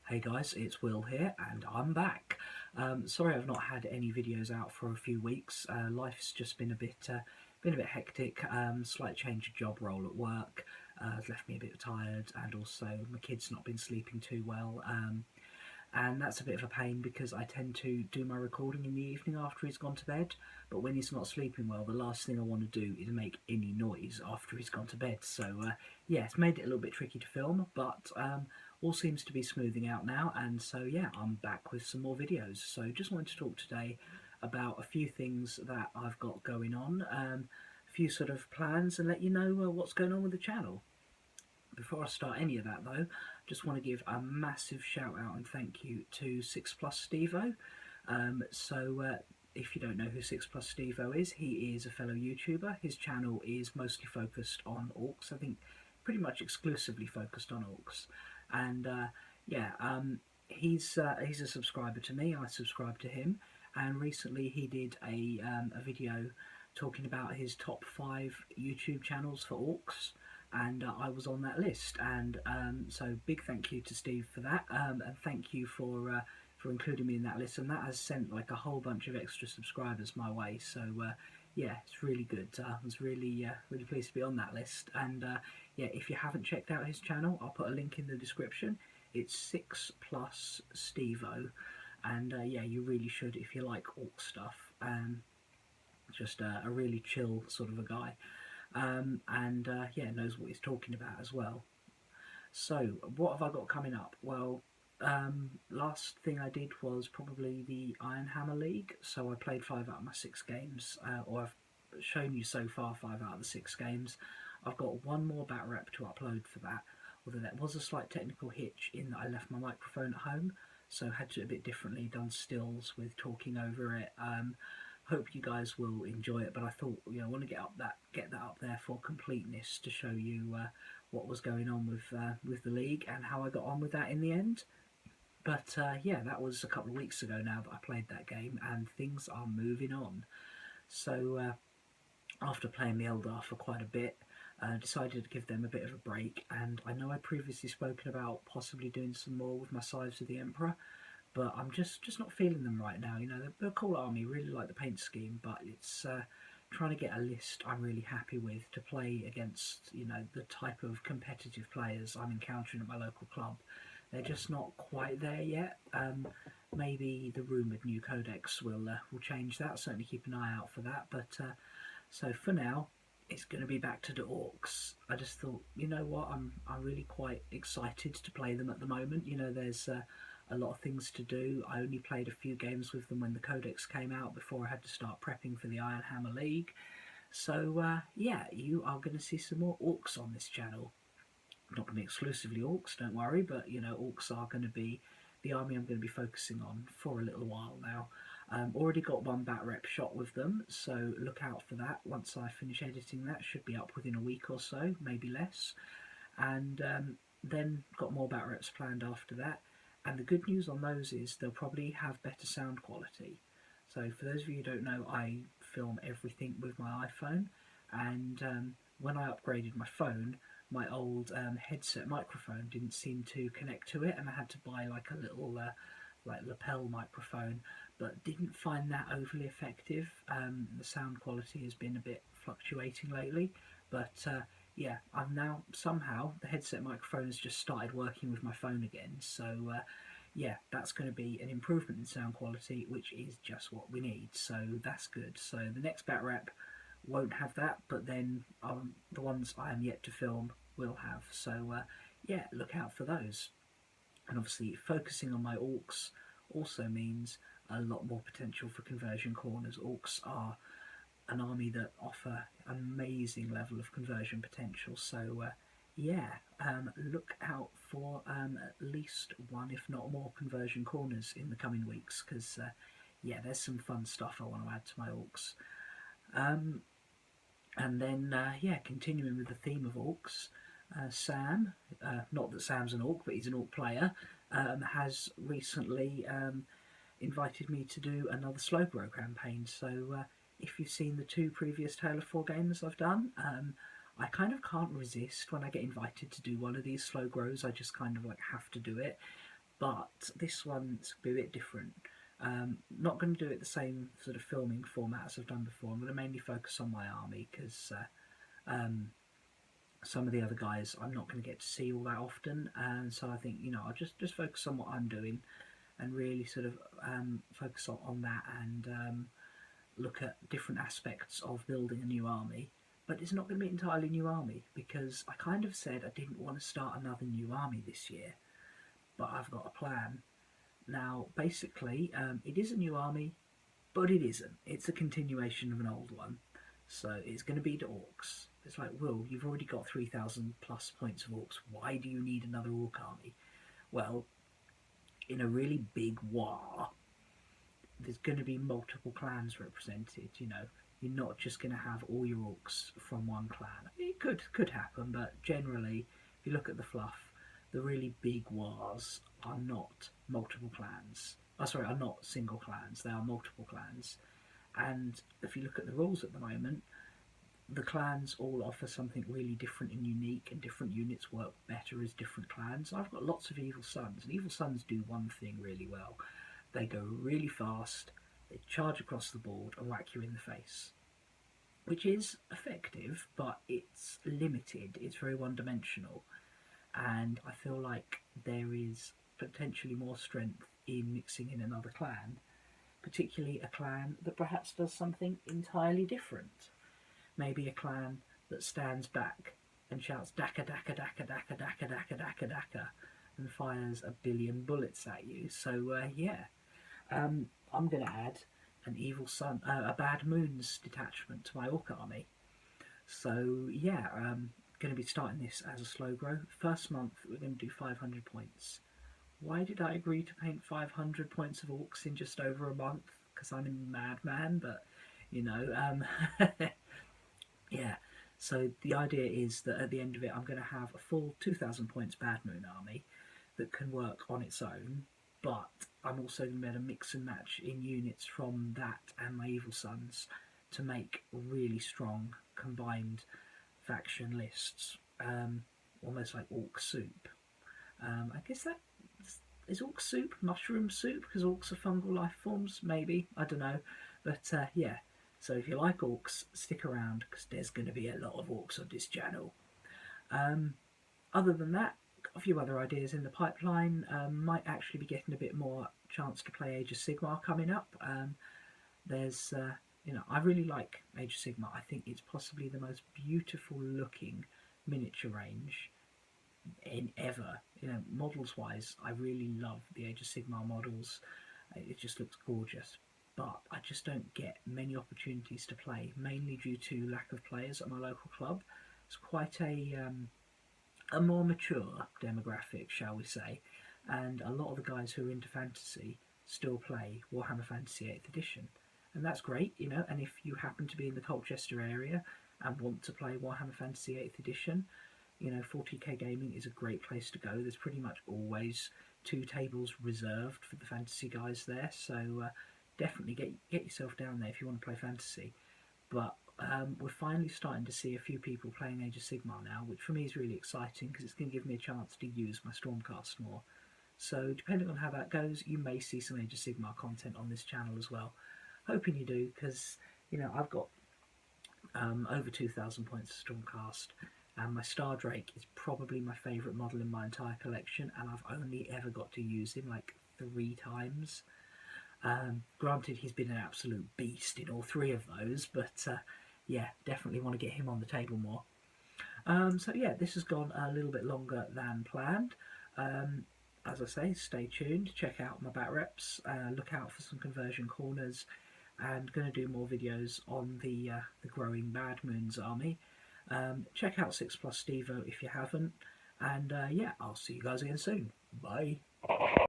Hey guys, it's Will here, and I'm back. Sorry I've not had any videos out for a few weeks. Life's just been a bit hectic. Slight change of job role at work has left me a bit tired, and also my kid's not been sleeping too well. And that's a bit of a pain because I tend to do my recording in the evening after he's gone to bed. But when he's not sleeping well, the last thing I want to do is make any noise after he's gone to bed. So yeah, it's made it a little bit tricky to film, but all seems to be smoothing out now. And so yeah, I'm back with some more videos. So just wanted to talk today about a few things that I've got going on, a few sort of plans, and let you know what's going on with the channel. Before I start any of that though, just want to give a massive shout out and thank you to 6 Plus Stevo. If you don't know who 6 Plus Stevo is, he is a fellow YouTuber. His channel is mostly focused on orcs, I think pretty much exclusively focused on orcs. And yeah, he's a subscriber to me, I subscribe to him, and recently he did a video talking about his top 5 YouTube channels for orcs, and I was on that list, and so big thank you to Steve for that, and thank you for including me in that list, and that has sent like a whole bunch of extra subscribers my way. So yeah, it's really good. I was really pleased to be on that list, and yeah, if you haven't checked out his channel, I'll put a link in the description. It's 6 Plus Stevo, and yeah, you really should if you like orc stuff. Just a really chill sort of a guy. And yeah, knows what he's talking about as well. So, what have I got coming up? Well, last thing I did was probably the Iron Hammer League. So I played 5 out of my 6 games, or I've shown you so far 5 out of the 6 games. I've got one more batep to upload for that, although there was a slight technical hitch in that I left my microphone at home, so had to do it a bit differently, done stills with talking over it. Hope you guys will enjoy it, but I thought, I want to get that up there for completeness to show you what was going on with the league and how I got on with that in the end. But yeah, that was a couple of weeks ago now that I played that game, and things are moving on. So after playing the Eldar for quite a bit, decided to give them a bit of a break, and I know I previously spoken about possibly doing some more with my Scythes of the Emperor, but I'm just not feeling them right now. They're a cool army, really like the paint scheme, but it's trying to get a list I'm really happy with to play against, the type of competitive players I'm encountering at my local club. They're just not quite there yet. Maybe the rumoured new codex will change that. Certainly keep an eye out for that. But so for now, it's going to be back to the orcs. I just thought, you know what, I'm really quite excited to play them at the moment. There's a lot of things to do. I only played a few games with them when the codex came out before I had to start prepping for the Iron Hammer League. So yeah, you are going to see some more orcs on this channel. Not going to be exclusively orcs, don't worry, but orcs are going to be the army I'm going to be focusing on for a little while now. Already got one batep shot with them, so look out for that. Once I finish editing that, should be up within a week or so, maybe less. And then got more bateps planned after that. And the good news on those is they'll probably have better sound quality. So for those of you who don't know, I film everything with my iPhone, and when I upgraded my phone, my old headset microphone didn't seem to connect to it, and I had to buy like a little like lapel microphone, but didn't find that overly effective. The sound quality has been a bit fluctuating lately, but yeah, I've now somehow the headset microphone has just started working with my phone again. So yeah, that's going to be an improvement in sound quality, which is just what we need. So that's good. So the next batep won't have that, but then the ones I am yet to film will have. So yeah, look out for those. And obviously focusing on my orcs also means a lot more potential for conversion corners. Orcs are an army that offer amazing level of conversion potential, so yeah, look out for at least one, if not more, conversion corners in the coming weeks, because yeah, there's some fun stuff I want to add to my orcs. And then yeah, continuing with the theme of orcs, Sam, not that Sam's an orc, but he's an orc player, has recently invited me to do another slow grow campaign. So if you've seen the 2 previous Tale of 4 games I've done, I kind of can't resist when I get invited to do one of these slow grows. I just kind of like have to do it. but this one's a bit different. Not going to do it the same sort of filming format as I've done before. I'm going to mainly focus on my army because some of the other guys I'm not going to get to see all that often, and so I think, you know, I'll just focus on what I'm doing and really sort of focus on that, and look at different aspects of building a new army. But it's not going to be entirely new army, because I kind of said I didn't want to start another new army this year, but I've got a plan. Now, basically, it is a new army, but it isn't. It's a continuation of an old one. So it's going to be the Orcs. It's like, Will, you've already got 3,000 plus points of Orcs. Why do you need another Orc army? Well, in a really big war, there's going to be multiple clans represented, you know. You're not just going to have all your Orcs from one clan. It could happen, but generally, if you look at the fluff, the really big wars are not multiple clans. Oh, sorry, are not single clans. They are multiple clans. And if you look at the rules at the moment, the clans all offer something really different and unique, and different units work better as different clans. I've got lots of Evil Sons, and Evil Sons do one thing really well. They go really fast, they charge across the board and whack you in the face, which is effective, but it's limited, it's very one-dimensional, and I feel like there is potentially more strength in mixing in another clan, particularly a clan that perhaps does something entirely different. Maybe a clan that stands back and shouts "Daka Daka Daka Daka Daka Daka Daka Daka" and fires a billion bullets at you. So yeah, I'm going to add an Evil Sun, a Bad Moons detachment to my Orc army. So yeah, going to be starting this as a slow grow. First month we're going to do 500 points. Why did I agree to paint 500 points of Orcs in just over a month? Because I'm a madman, but you know, yeah. So the idea is that at the end of it, I'm going to have a full 2,000 points Bad Moon army that can work on its own, but I'm also going to be able to mix and match in units from that and my Evil Sons to make really strong combined faction lists, almost like Orc Soup. I guess that is Orc Soup, Mushroom Soup, because Orcs are fungal life forms, maybe, I don't know, but yeah. So if you like Orcs, stick around, because there's going to be a lot of Orcs on this channel. Other than that, got a few other ideas in the pipeline. Might actually be getting a bit more chance to play Age of Sigmar coming up. There's, you know, I really like Age of Sigmar. I think it's possibly the most beautiful looking miniature range in ever. You know, models wise, I really love the Age of Sigmar models. It just looks gorgeous. But I just don't get many opportunities to play, mainly due to lack of players at my local club. It's quite a more mature demographic, shall we say, and a lot of the guys who are into fantasy still play Warhammer Fantasy 8th Edition, and that's great, you know. And if you happen to be in the Colchester area and want to play Warhammer Fantasy 8th Edition, you know, 40k Gaming is a great place to go. There's pretty much always 2 tables reserved for the fantasy guys there, so definitely get yourself down there if you want to play fantasy. But we're finally starting to see a few people playing Age of Sigmar now, which for me is really exciting because it's going to give me a chance to use my Stormcast more. So depending on how that goes, you may see some Age of Sigmar content on this channel as well. Hoping you do, because you know, I've got over 2,000 points of Stormcast, and my Star Drake is probably my favourite model in my entire collection, and I've only ever got to use him like 3 times. Granted, he's been an absolute beast in all 3 of those, but yeah, definitely want to get him on the table more. So yeah, this has gone a little bit longer than planned. As I say, stay tuned, check out my bat reps, look out for some conversion corners, and going to do more videos on the growing Bad Moons army. Check out 6 Plus Stevo if you haven't, and yeah, I'll see you guys again soon. Bye.